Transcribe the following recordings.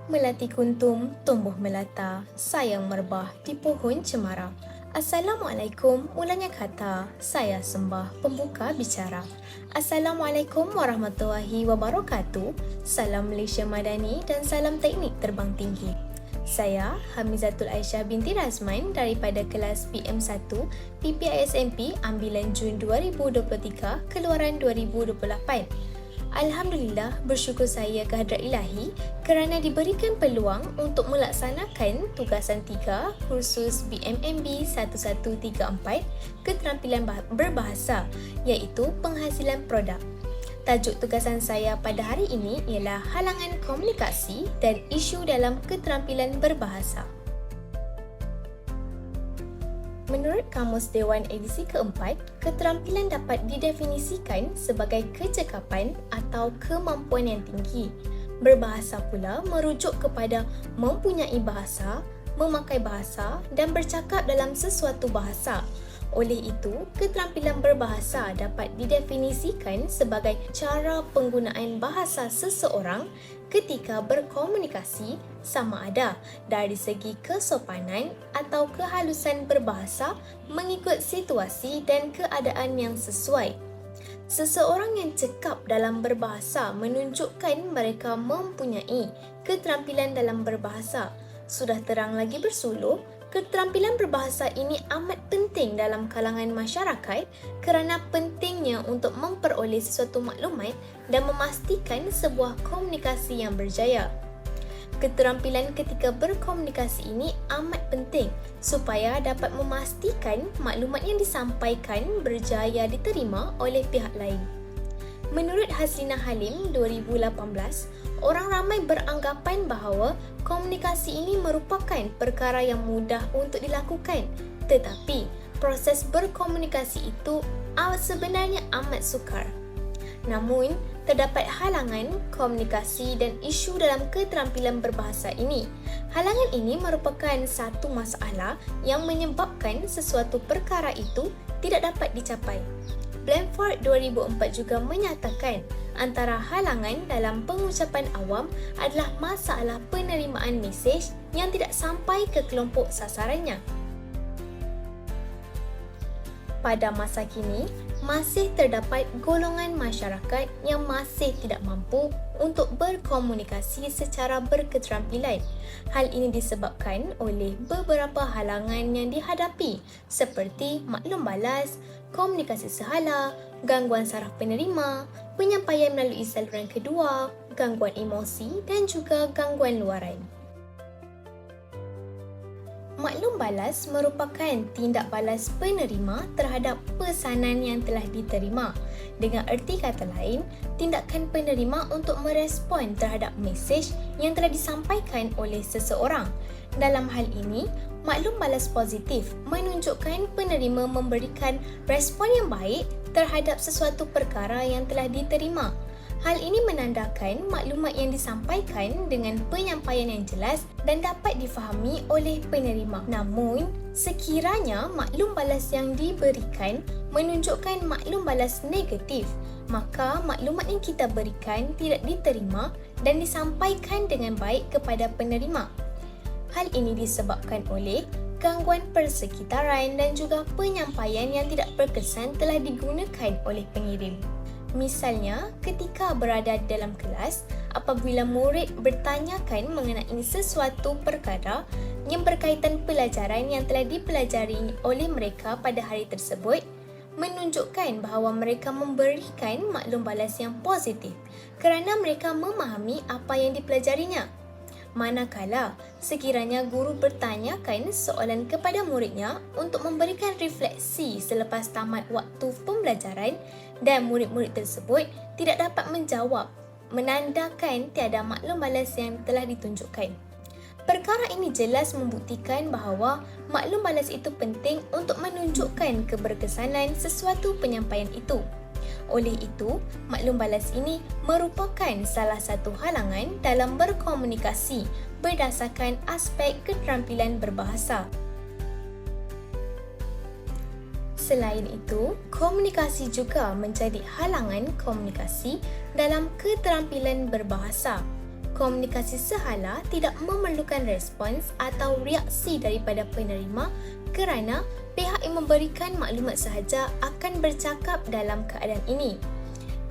Melati kuntum, tumbuh melata, sayang merbah di pohon cemara. Assalamualaikum, ulangnya kata, saya sembah pembuka bicara. Assalamualaikum warahmatullahi wabarakatuh. Salam Malaysia Madani dan salam teknik terbang tinggi. Saya Hamizatul Aisyah binti Razman daripada kelas PM1 PPISMP ambilan Jun 2023 keluaran 2028. Alhamdulillah, bersyukur saya kehadrat Ilahi kerana diberikan peluang untuk melaksanakan tugasan 3 kursus BMMB 1134 keterampilan berbahasa iaitu penghasilan produk. Tajuk tugasan saya pada hari ini ialah halangan komunikasi dan isu dalam keterampilan berbahasa. Menurut Kamus Dewan edisi keempat, keterampilan dapat didefinisikan sebagai kecekapan atau kemampuan yang tinggi. Berbahasa pula merujuk kepada mempunyai bahasa, memakai bahasa dan bercakap dalam sesuatu bahasa. Oleh itu, keterampilan berbahasa dapat didefinisikan sebagai cara penggunaan bahasa seseorang ketika berkomunikasi sama ada dari segi kesopanan atau kehalusan berbahasa mengikut situasi dan keadaan yang sesuai. Seseorang yang cekap dalam berbahasa menunjukkan mereka mempunyai keterampilan dalam berbahasa. Sudah terang lagi bersuluh, keterampilan berbahasa ini amat penting dalam kalangan masyarakat kerana pentingnya untuk memperoleh sesuatu maklumat dan memastikan sebuah komunikasi yang berjaya. Keterampilan ketika berkomunikasi ini amat penting supaya dapat memastikan maklumat yang disampaikan berjaya diterima oleh pihak lain. Menurut Haslina Halim 2018, orang ramai beranggapan bahawa komunikasi ini merupakan perkara yang mudah untuk dilakukan. Tetapi, proses berkomunikasi itu sebenarnya amat sukar. Namun, terdapat halangan komunikasi dan isu dalam keterampilan berbahasa ini. Halangan ini merupakan satu masalah yang menyebabkan sesuatu perkara itu tidak dapat dicapai. Blanford 2004 juga menyatakan antara halangan dalam pengucapan awam adalah masalah penerimaan mesej yang tidak sampai ke kelompok sasarannya. Pada masa kini, masih terdapat golongan masyarakat yang masih tidak mampu untuk berkomunikasi secara berketerampilan. Hal ini disebabkan oleh beberapa halangan yang dihadapi seperti maklum balas, komunikasi sehala, gangguan saraf penerima, penyampaian melalui saluran kedua, gangguan emosi dan juga gangguan luaran. Maklum balas merupakan tindak balas penerima terhadap pesanan yang telah diterima. Dengan erti kata lain, tindakan penerima untuk merespon terhadap mesej yang telah disampaikan oleh seseorang. Dalam hal ini, maklum balas positif menunjukkan penerima memberikan respon yang baik terhadap sesuatu perkara yang telah diterima. Hal ini menandakan maklumat yang disampaikan dengan penyampaian yang jelas dan dapat difahami oleh penerima. Namun, sekiranya maklum balas yang diberikan menunjukkan maklum balas negatif, maka maklumat yang kita berikan tidak diterima dan disampaikan dengan baik kepada penerima. Hal ini disebabkan oleh gangguan persekitaran dan juga penyampaian yang tidak berkesan telah digunakan oleh pengirim. Misalnya, ketika berada dalam kelas, apabila murid bertanyakan mengenai sesuatu perkara yang berkaitan pelajaran yang telah dipelajari oleh mereka pada hari tersebut, menunjukkan bahawa mereka memberikan maklum balas yang positif kerana mereka memahami apa yang dipelajarinya. Manakala sekiranya guru bertanyakan soalan kepada muridnya untuk memberikan refleksi selepas tamat waktu pembelajaran dan murid-murid tersebut tidak dapat menjawab, menandakan tiada maklum balas yang telah ditunjukkan. Perkara ini jelas membuktikan bahawa maklum balas itu penting untuk menunjukkan keberkesanan sesuatu penyampaian itu. Oleh itu, maklum balas ini merupakan salah satu halangan dalam berkomunikasi berdasarkan aspek keterampilan berbahasa. Selain itu, komunikasi juga menjadi halangan komunikasi dalam keterampilan berbahasa. komunikasi sehala tidak memerlukan respons atau reaksi daripada penerima kerana pihak yang memberikan maklumat sahaja akan bercakap dalam keadaan ini.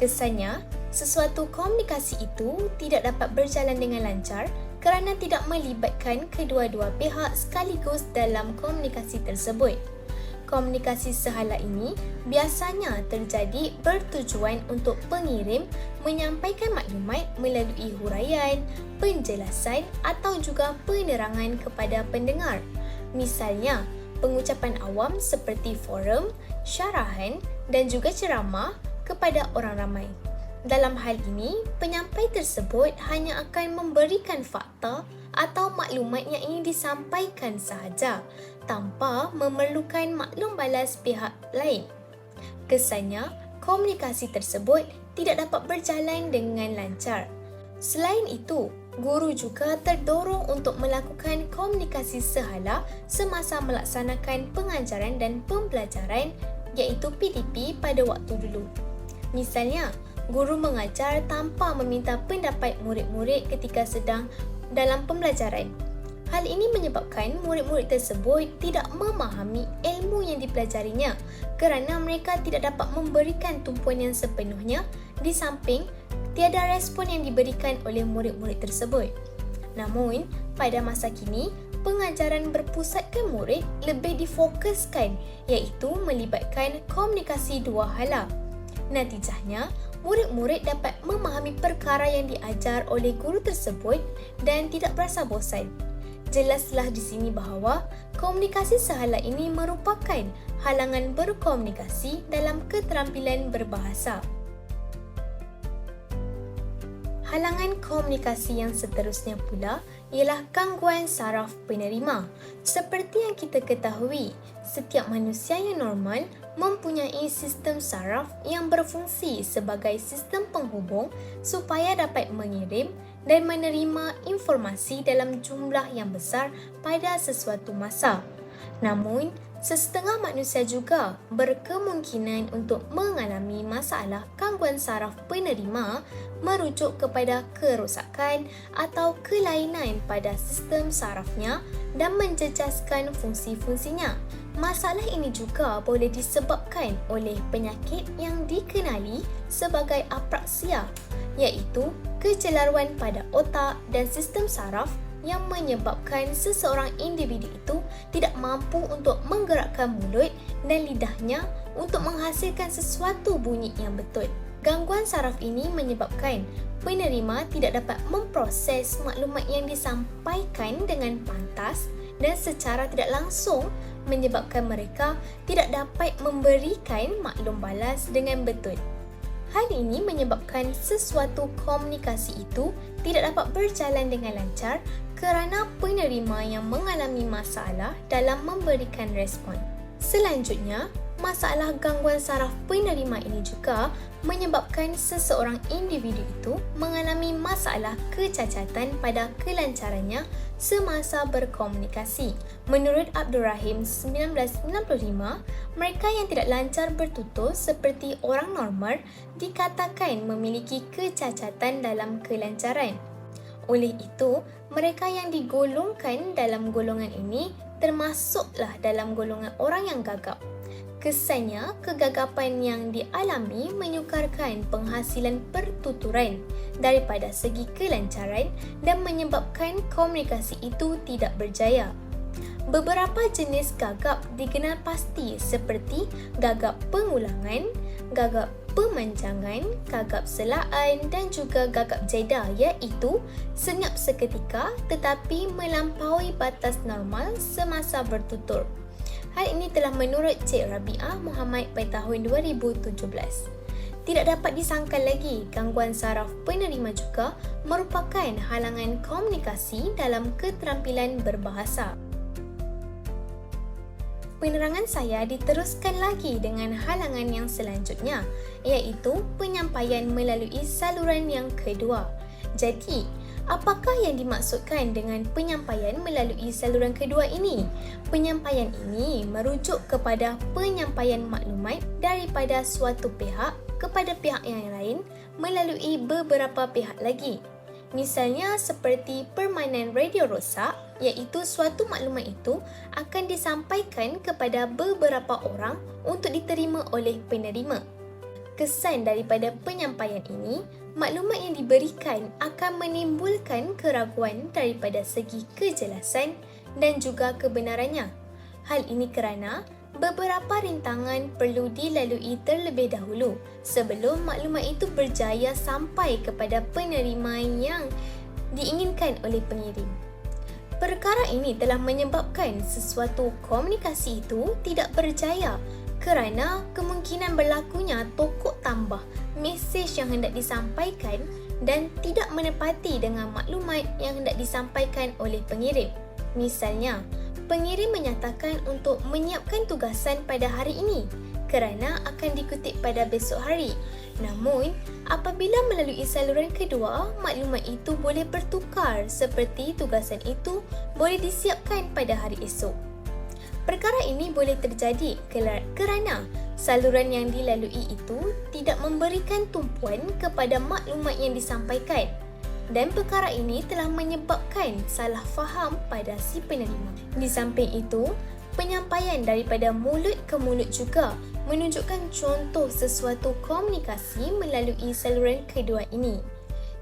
Kesannya, sesuatu komunikasi itu tidak dapat berjalan dengan lancar kerana tidak melibatkan kedua-dua pihak sekaligus dalam komunikasi tersebut. Komunikasi sehala ini biasanya terjadi bertujuan untuk pengirim menyampaikan maklumat melalui huraian, penjelasan atau juga penerangan kepada pendengar. Misalnya, pengucapan awam seperti forum, syarahan dan juga ceramah kepada orang ramai. Dalam hal ini, penyampai tersebut hanya akan memberikan fakta atau maklumat yang ingin disampaikan sahaja tanpa memerlukan maklum balas pihak lain. Kesannya, komunikasi tersebut tidak dapat berjalan dengan lancar. Selain itu, guru juga terdorong untuk melakukan komunikasi sehala semasa melaksanakan pengajaran dan pembelajaran iaitu PDP pada waktu dulu. Misalnya, guru mengajar tanpa meminta pendapat murid-murid ketika sedang dalam pembelajaran. Hal ini menyebabkan murid-murid tersebut tidak memahami ilmu yang dipelajarinya kerana mereka tidak dapat memberikan tumpuan yang sepenuhnya di samping tiada respon yang diberikan oleh murid-murid tersebut. Namun, pada masa kini, pengajaran berpusatkan murid lebih difokuskan iaitu melibatkan komunikasi dua hala. Natijahnya, murid-murid dapat memahami perkara yang diajar oleh guru tersebut dan tidak berasa bosan. Jelaslah di sini bahawa komunikasi sehala ini merupakan halangan berkomunikasi dalam keterampilan berbahasa. Halangan komunikasi yang seterusnya pula ialah gangguan saraf penerima. Seperti yang kita ketahui, setiap manusia yang normal mempunyai sistem saraf yang berfungsi sebagai sistem penghubung supaya dapat mengirim dan menerima informasi dalam jumlah yang besar pada sesuatu masa. Namun, sesetengah manusia juga berkemungkinan untuk mengalami masalah gangguan saraf penerima merujuk kepada kerosakan atau kelainan pada sistem sarafnya dan menjejaskan fungsi-fungsinya. Masalah ini juga boleh disebabkan oleh penyakit yang dikenali sebagai apraksia, iaitu kecelaruan pada otak dan sistem saraf yang menyebabkan seseorang individu itu tidak mampu untuk menggerakkan mulut dan lidahnya untuk menghasilkan sesuatu bunyi yang betul. Gangguan saraf ini menyebabkan penerima tidak dapat memproses maklumat yang disampaikan dengan pantas dan secara tidak langsung menyebabkan mereka tidak dapat memberikan maklum balas dengan betul. Hal ini menyebabkan sesuatu komunikasi itu tidak dapat berjalan dengan lancar kerana penerima yang mengalami masalah dalam memberikan respon. Selanjutnya, masalah gangguan saraf penerima ini juga menyebabkan seseorang individu itu mengalami masalah kecacatan pada kelancarannya semasa berkomunikasi. Menurut Abdul Rahim 1995, mereka yang tidak lancar bertutur seperti orang normal dikatakan memiliki kecacatan dalam kelancaran. Oleh itu, mereka yang digolongkan dalam golongan ini termasuklah dalam golongan orang yang gagap. Kesannya, kegagapan yang dialami menyukarkan penghasilan pertuturan daripada segi kelancaran dan menyebabkan komunikasi itu tidak berjaya. Beberapa jenis gagap dikenal pasti seperti gagap pengulangan, gagap pemanjangan, gagap selaan dan juga gagap jeda iaitu senyap seketika tetapi melampaui batas normal semasa bertutur. Hal ini telah menurut Cik Rabiah Muhammad pada tahun 2017. Tidak dapat disangkal lagi, gangguan saraf penerima juga merupakan halangan komunikasi dalam keterampilan berbahasa. Penerangan saya diteruskan lagi dengan halangan yang selanjutnya, iaitu penyampaian melalui saluran yang kedua. Jadi, apakah yang dimaksudkan dengan penyampaian melalui saluran kedua ini? Penyampaian ini merujuk kepada penyampaian maklumat daripada suatu pihak kepada pihak yang lain melalui beberapa pihak lagi. Misalnya seperti permainan radio rosak, iaitu suatu maklumat itu akan disampaikan kepada beberapa orang untuk diterima oleh penerima. Kesan daripada penyampaian ini, maklumat yang diberikan akan menimbulkan keraguan daripada segi kejelasan dan juga kebenarannya. Hal ini kerana beberapa rintangan perlu dilalui terlebih dahulu sebelum maklumat itu berjaya sampai kepada penerima yang diinginkan oleh pengirim. Perkara ini telah menyebabkan sesuatu komunikasi itu tidak berjaya kerana kemungkinan berlakunya tokok tambah mesej yang hendak disampaikan dan tidak menepati dengan maklumat yang hendak disampaikan oleh pengirim. Misalnya, pengirim menyatakan untuk menyiapkan tugasan pada hari ini kerana akan dikutip pada besok hari. Namun, apabila melalui saluran kedua, maklumat itu boleh bertukar seperti tugasan itu boleh disiapkan pada hari esok. Perkara ini boleh terjadi kerana saluran yang dilalui itu tidak memberikan tumpuan kepada maklumat yang disampaikan. Dan perkara ini telah menyebabkan salah faham pada si penerima. Di samping itu, penyampaian daripada mulut ke mulut juga menunjukkan contoh sesuatu komunikasi melalui saluran kedua ini.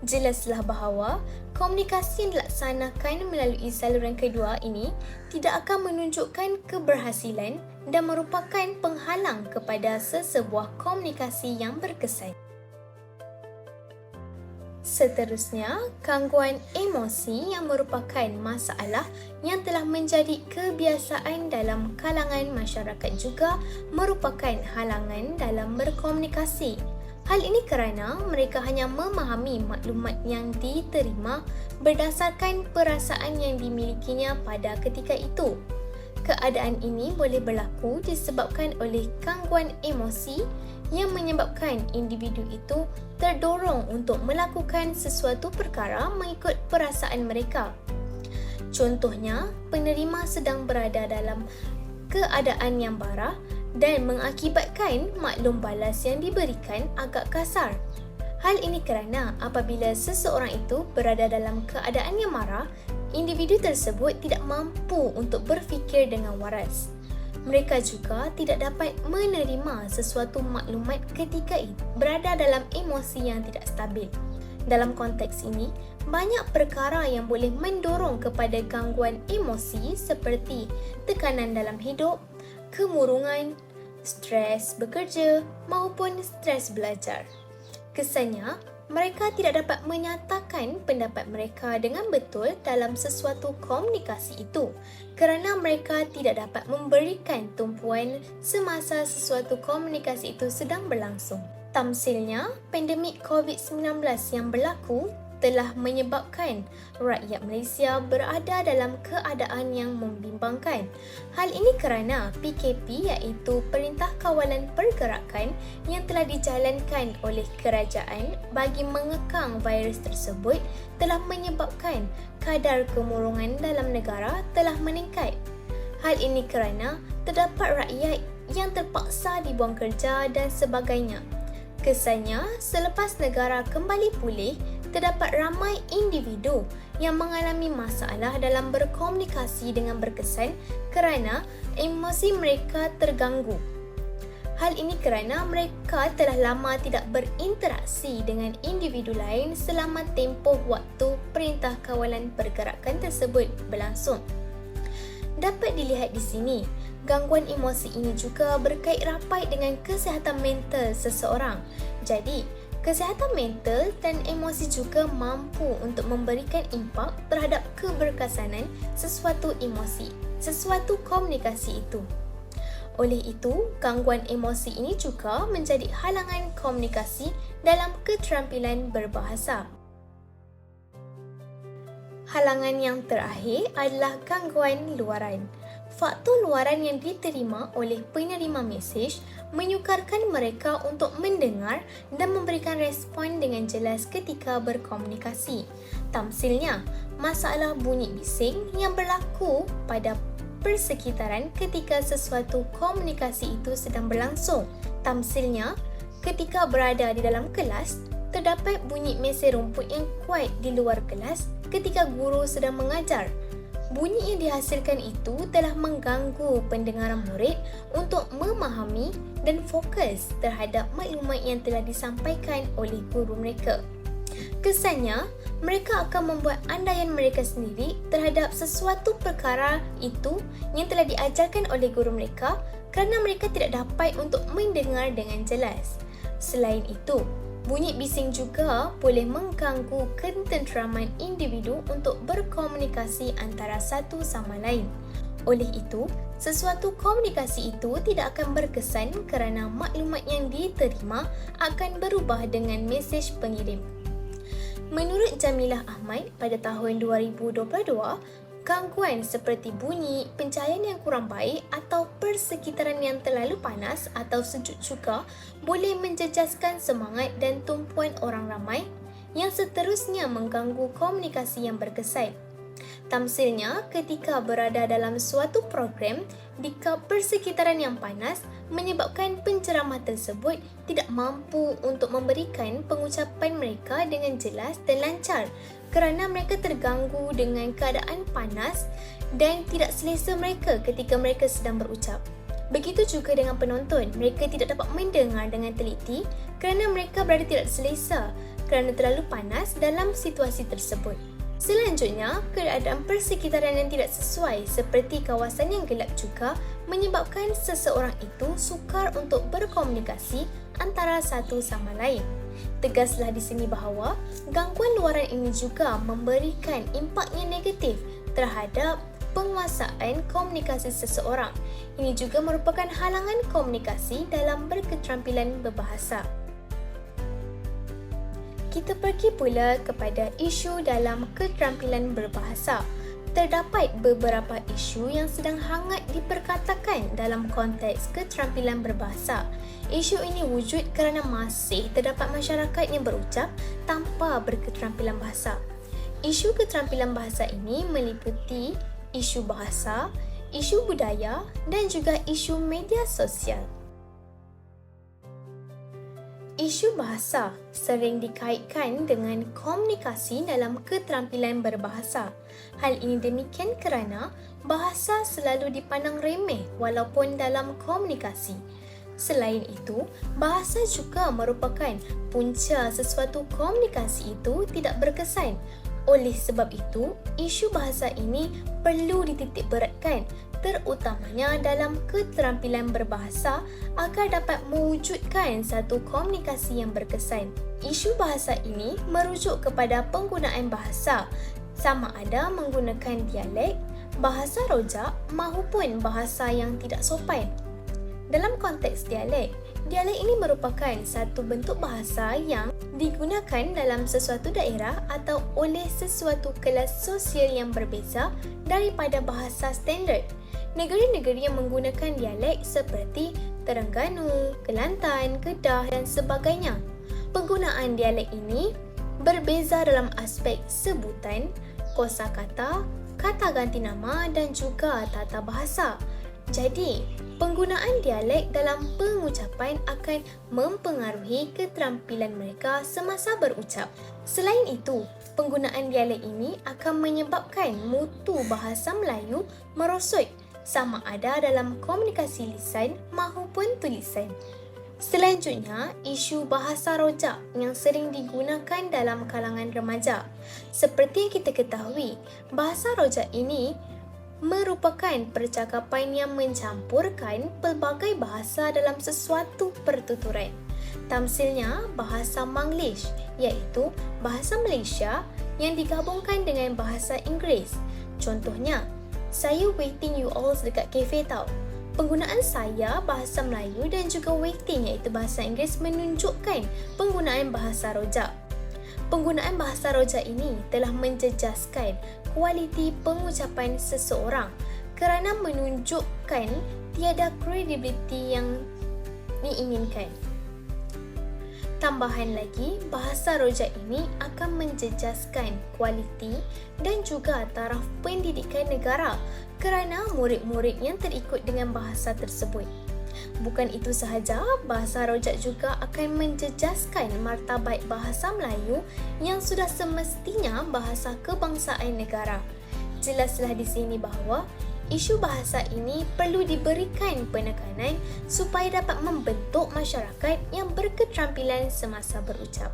Jelaslah bahawa komunikasi yang dilaksanakan melalui saluran kedua ini tidak akan menunjukkan keberhasilan dan merupakan penghalang kepada sesebuah komunikasi yang berkesan. Seterusnya, gangguan emosi yang merupakan masalah yang telah menjadi kebiasaan dalam kalangan masyarakat juga merupakan halangan dalam berkomunikasi. Hal ini kerana mereka hanya memahami maklumat yang diterima berdasarkan perasaan yang dimilikinya pada ketika itu. Keadaan ini boleh berlaku disebabkan oleh gangguan emosi yang menyebabkan individu itu terdorong untuk melakukan sesuatu perkara mengikut perasaan mereka. Contohnya, penerima sedang berada dalam keadaan yang marah dan mengakibatkan maklum balas yang diberikan agak kasar. Hal ini kerana apabila seseorang itu berada dalam keadaan yang marah, individu tersebut tidak mampu untuk berfikir dengan waras. Mereka juga tidak dapat menerima sesuatu maklumat ketika berada dalam emosi yang tidak stabil. Dalam konteks ini, banyak perkara yang boleh mendorong kepada gangguan emosi seperti tekanan dalam hidup, kemurungan, stres bekerja maupun stres belajar. Kesannya, mereka tidak dapat menyatakan pendapat mereka dengan betul dalam sesuatu komunikasi itu kerana mereka tidak dapat memberikan tumpuan semasa sesuatu komunikasi itu sedang berlangsung. Tamsilnya, pandemik COVID-19 yang berlaku telah menyebabkan rakyat Malaysia berada dalam keadaan yang membimbangkan. Hal ini kerana PKP iaitu Perintah Kawalan Pergerakan yang telah dijalankan oleh kerajaan bagi mengekang virus tersebut telah menyebabkan kadar kemurungan dalam negara telah meningkat. Hal ini kerana terdapat rakyat yang terpaksa dibuang kerja dan sebagainya. Kesannya, selepas negara kembali pulih, terdapat ramai individu yang mengalami masalah dalam berkomunikasi dengan berkesan kerana emosi mereka terganggu. Hal ini kerana mereka telah lama tidak berinteraksi dengan individu lain selama tempoh waktu Perintah Kawalan Pergerakan tersebut berlangsung. Dapat dilihat di sini, gangguan emosi ini juga berkait rapat dengan kesihatan mental seseorang. Jadi, kesihatan mental dan emosi juga mampu untuk memberikan impak terhadap keberkesanan sesuatu emosi, sesuatu komunikasi itu. Oleh itu, gangguan emosi ini juga menjadi halangan komunikasi dalam keterampilan berbahasa. Halangan yang terakhir adalah gangguan luaran. Faktor luaran yang diterima oleh penerima mesej menyukarkan mereka untuk mendengar dan memberikan respon dengan jelas ketika berkomunikasi. Tamsilnya, masalah bunyi bising yang berlaku pada persekitaran ketika sesuatu komunikasi itu sedang berlangsung. Tamsilnya, ketika berada di dalam kelas, terdapat bunyi mesin rumput yang kuat di luar kelas ketika guru sedang mengajar. Bunyi yang dihasilkan itu telah mengganggu pendengaran murid untuk memahami dan fokus terhadap maklumat yang telah disampaikan oleh guru mereka. Kesannya, mereka akan membuat andaian mereka sendiri terhadap sesuatu perkara itu yang telah diajarkan oleh guru mereka kerana mereka tidak dapat untuk mendengar dengan jelas. Selain itu, bunyi bising juga boleh mengganggu ketenteraman individu untuk berkomunikasi antara satu sama lain. Oleh itu, sesuatu komunikasi itu tidak akan berkesan kerana maklumat yang diterima akan berubah dengan mesej pengirim. Menurut Jamilah Ahmad, pada tahun 2022, gangguan seperti bunyi, pencahayaan yang kurang baik atau persekitaran yang terlalu panas atau sejuk juga boleh menjejaskan semangat dan tumpuan orang ramai yang seterusnya mengganggu komunikasi yang berkesan. Tamsilnya, ketika berada dalam suatu program, jika persekitaran yang panas menyebabkan penceramah tersebut tidak mampu untuk memberikan pengucapan mereka dengan jelas dan lancar kerana mereka terganggu dengan keadaan panas dan tidak selesa mereka ketika mereka sedang berucap. Begitu juga dengan penonton, mereka tidak dapat mendengar dengan teliti kerana mereka berada tidak selesa kerana terlalu panas dalam situasi tersebut. Selanjutnya, keadaan persekitaran yang tidak sesuai seperti kawasan yang gelap juga menyebabkan seseorang itu sukar untuk berkomunikasi antara satu sama lain. Tegaslah di sini bahawa gangguan luaran ini juga memberikan impak yang negatif terhadap penguasaan komunikasi seseorang. Ini juga merupakan halangan komunikasi dalam berketerampilan berbahasa. Kita pergi pula kepada isu dalam keterampilan berbahasa. Terdapat beberapa isu yang sedang hangat diperkatakan dalam konteks keterampilan berbahasa. Isu ini wujud kerana masih terdapat masyarakat yang berucap tanpa berketerampilan bahasa. Isu keterampilan bahasa ini meliputi isu bahasa, isu budaya dan juga isu media sosial. Isu bahasa sering dikaitkan dengan komunikasi dalam keterampilan berbahasa. Hal ini demikian kerana bahasa selalu dipandang remeh walaupun dalam komunikasi. Selain itu, bahasa juga merupakan punca sesuatu komunikasi itu tidak berkesan. Oleh sebab itu, isu bahasa ini perlu dititik beratkan, terutamanya dalam keterampilan berbahasa agar dapat mewujudkan satu komunikasi yang berkesan. Isu bahasa ini merujuk kepada penggunaan bahasa, sama ada menggunakan dialek, bahasa rojak maupun bahasa yang tidak sopan. Dalam konteks dialek, dialek ini merupakan satu bentuk bahasa yang digunakan dalam sesuatu daerah atau oleh sesuatu kelas sosial yang berbeza daripada bahasa standard. Negeri-negeri yang menggunakan dialek seperti Terengganu, Kelantan, Kedah dan sebagainya. Penggunaan dialek ini berbeza dalam aspek sebutan, kosakata, kata ganti nama dan juga tata bahasa. Jadi, penggunaan dialek dalam pengucapan akan mempengaruhi keterampilan mereka semasa berucap. Selain itu, penggunaan dialek ini akan menyebabkan mutu bahasa Melayu merosot sama ada dalam komunikasi lisan maupun tulisan. Selanjutnya, isu bahasa rojak yang sering digunakan dalam kalangan remaja. Seperti yang kita ketahui, bahasa rojak ini merupakan percakapan yang mencampurkan pelbagai bahasa dalam sesuatu pertuturan. Tamsilnya bahasa Manglish, iaitu bahasa Malaysia yang digabungkan dengan bahasa Inggeris. Contohnya, saya waiting you all dekat kafe tau. Penggunaan saya bahasa Melayu dan juga waiting iaitu bahasa Inggeris menunjukkan penggunaan bahasa rojak. Penggunaan bahasa rojak ini telah menjejaskan kualiti pengucapan seseorang kerana menunjukkan tiada kredibiliti yang diinginkan. Tambahan lagi, bahasa rojak ini akan menjejaskan kualiti dan juga taraf pendidikan negara kerana murid-murid yang terikut dengan bahasa tersebut. Bukan itu sahaja, bahasa rojak juga akan menjejaskan martabat bahasa Melayu yang sudah semestinya bahasa kebangsaan negara. Jelaslah di sini bahawa isu bahasa ini perlu diberikan penekanan supaya dapat membentuk masyarakat yang berketerampilan semasa berucap.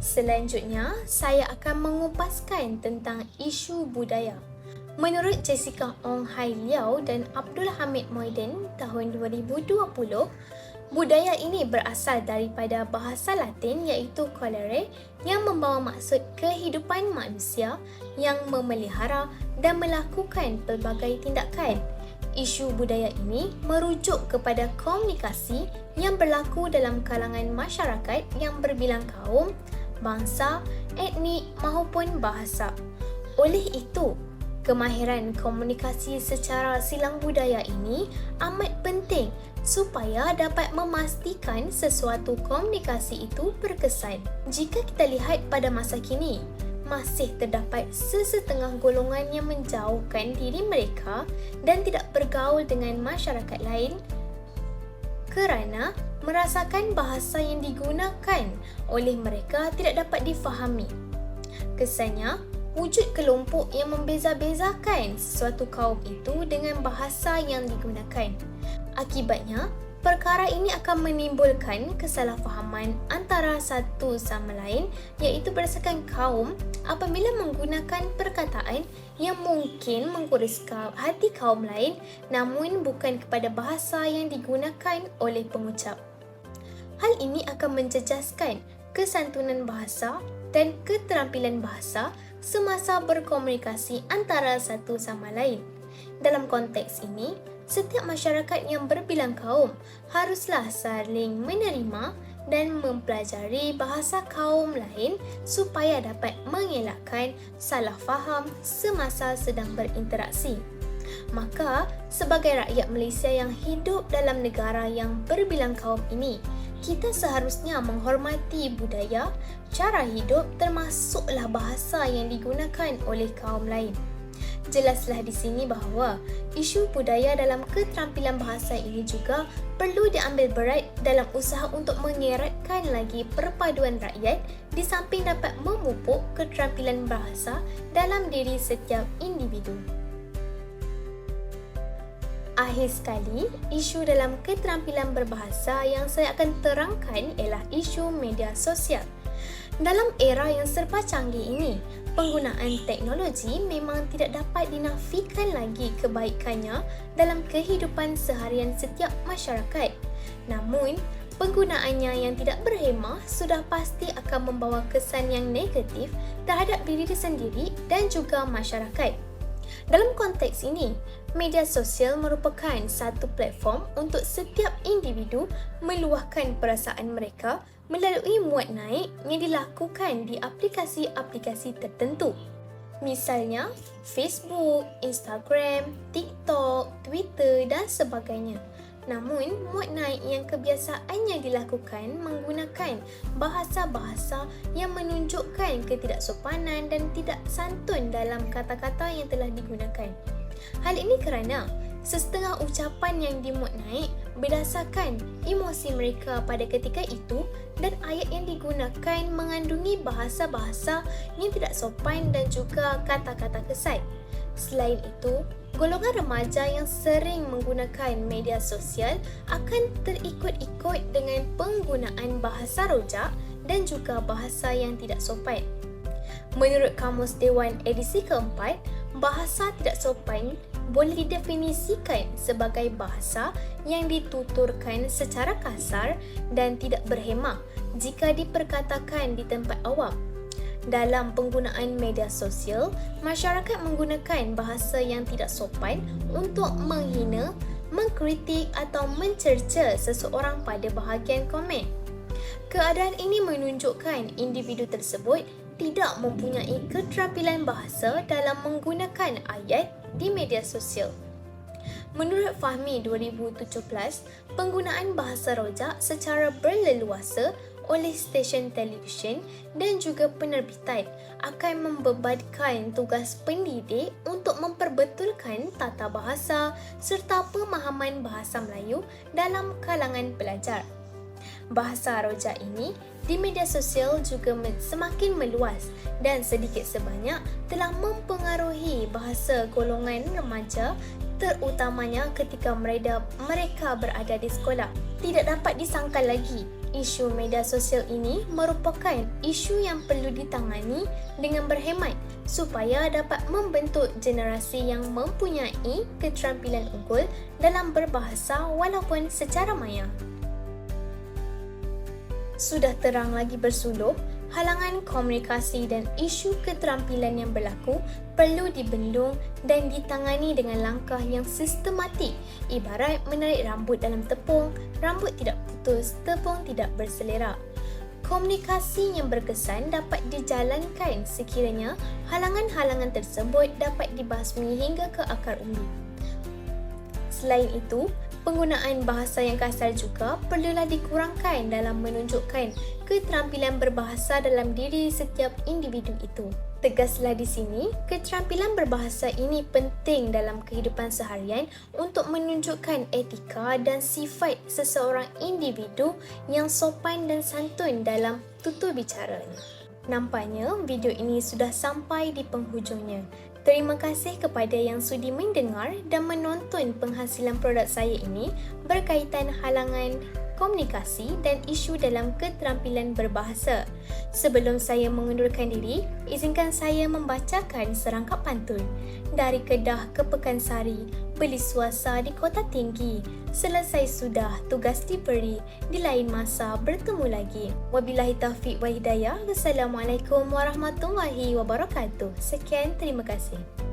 Selanjutnya, saya akan mengupaskan tentang isu budaya. Menurut Jessica Ong Hai Liao dan Abdul Hamid Moiden tahun 2020, budaya ini berasal daripada bahasa Latin iaitu colere yang membawa maksud kehidupan manusia yang memelihara dan melakukan pelbagai tindakan. Isu budaya ini merujuk kepada komunikasi yang berlaku dalam kalangan masyarakat yang berbilang kaum, bangsa, etnik maupun bahasa. Oleh itu, kemahiran komunikasi secara silang budaya ini amat penting supaya dapat memastikan sesuatu komunikasi itu berkesan. Jika kita lihat pada masa kini, masih terdapat sesetengah golongan yang menjauhkan diri mereka dan tidak bergaul dengan masyarakat lain kerana merasakan bahasa yang digunakan oleh mereka tidak dapat difahami. Kesannya, wujud kelompok yang membeza-bezakan sesuatu kaum itu dengan bahasa yang digunakan. Akibatnya, perkara ini akan menimbulkan kesalahfahaman antara satu sama lain iaitu berdasarkan kaum apabila menggunakan perkataan yang mungkin mengguruskan hati kaum lain namun bukan kepada bahasa yang digunakan oleh pengucap. Hal ini akan menjejaskan kesantunan bahasa dan keterampilan bahasa semasa berkomunikasi antara satu sama lain. Dalam konteks ini, setiap masyarakat yang berbilang kaum haruslah saling menerima dan mempelajari bahasa kaum lain supaya dapat mengelakkan salah faham semasa sedang berinteraksi. Maka, sebagai rakyat Malaysia yang hidup dalam negara yang berbilang kaum ini, kita seharusnya menghormati budaya, cara hidup termasuklah bahasa yang digunakan oleh kaum lain. Jelaslah di sini bahawa isu budaya dalam keterampilan bahasa ini juga perlu diambil berat dalam usaha untuk mengeratkan lagi perpaduan rakyat di samping dapat memupuk keterampilan bahasa dalam diri setiap individu. Akhir sekali, isu dalam keterampilan berbahasa yang saya akan terangkan ialah isu media sosial. Dalam era yang serba canggih ini, penggunaan teknologi memang tidak dapat dinafikan lagi kebaikannya dalam kehidupan seharian setiap masyarakat. Namun, penggunaannya yang tidak berhemah sudah pasti akan membawa kesan yang negatif terhadap diri sendiri dan juga masyarakat. Dalam konteks ini, media sosial merupakan satu platform untuk setiap individu meluahkan perasaan mereka melalui muat naik yang dilakukan di aplikasi-aplikasi tertentu. Misalnya, Facebook, Instagram, TikTok, Twitter dan sebagainya. Namun, muat naik yang kebiasaannya dilakukan menggunakan bahasa-bahasa yang menunjukkan ketidaksopanan dan tidak santun dalam kata-kata yang telah digunakan. Hal ini kerana sesetengah ucapan yang dimuat naik berdasarkan emosi mereka pada ketika itu dan ayat yang digunakan mengandungi bahasa-bahasa yang tidak sopan dan juga kata-kata kesat. Selain itu, golongan remaja yang sering menggunakan media sosial akan terikut-ikut dengan penggunaan bahasa rojak dan juga bahasa yang tidak sopan. Menurut Kamus Dewan edisi keempat, bahasa tidak sopan boleh didefinisikan sebagai bahasa yang dituturkan secara kasar dan tidak berhemah jika diperkatakan di tempat awam. Dalam penggunaan media sosial, masyarakat menggunakan bahasa yang tidak sopan untuk menghina, mengkritik atau mencerca seseorang pada bahagian komen. Keadaan ini menunjukkan individu tersebut tidak mempunyai keterampilan bahasa dalam menggunakan ayat di media sosial. Menurut Fahmi 2017, penggunaan bahasa rojak secara berleluasa oleh stesen televisyen dan juga penerbitan akan membebankan tugas pendidik untuk memperbetulkan tata bahasa serta pemahaman bahasa Melayu dalam kalangan pelajar. Bahasa rojak ini di media sosial juga semakin meluas dan sedikit sebanyak telah mempengaruhi bahasa golongan remaja, terutamanya ketika mereka berada di sekolah. Tidak dapat disangkal lagi, isu media sosial ini merupakan isu yang perlu ditangani dengan berhemat supaya dapat membentuk generasi yang mempunyai keterampilan unggul dalam berbahasa walaupun secara maya. Sudah terang lagi bersuluh, halangan komunikasi dan isu keterampilan yang berlaku perlu dibendung dan ditangani dengan langkah yang sistematik. Ibarat menarik rambut dalam tepung, rambut tidak putus, tepung tidak berselera. Komunikasi yang berkesan dapat dijalankan sekiranya halangan-halangan tersebut dapat dibasmi hingga ke akar umbi. Selain itu, penggunaan bahasa yang kasar juga perlulah dikurangkan dalam menunjukkan keterampilan berbahasa dalam diri setiap individu itu. Tegaslah di sini, keterampilan berbahasa ini penting dalam kehidupan seharian untuk menunjukkan etika dan sifat seseorang individu yang sopan dan santun dalam tutur bicaranya. Nampaknya video ini sudah sampai di penghujungnya. Terima kasih kepada yang sudi mendengar dan menonton penghasilan produk saya ini berkaitan halangan komunikasi dan isu dalam keterampilan berbahasa. Sebelum saya mengundurkan diri, izinkan saya membacakan serangkap pantun. Dari Kedah ke Pekansari, beli suasa di Kota Tinggi. Selesai sudah, tugas diberi, di lain masa bertemu lagi. Wabillahi taufiq wa hidayah. Wassalamualaikum warahmatullahi wabarakatuh. Sekian, terima kasih.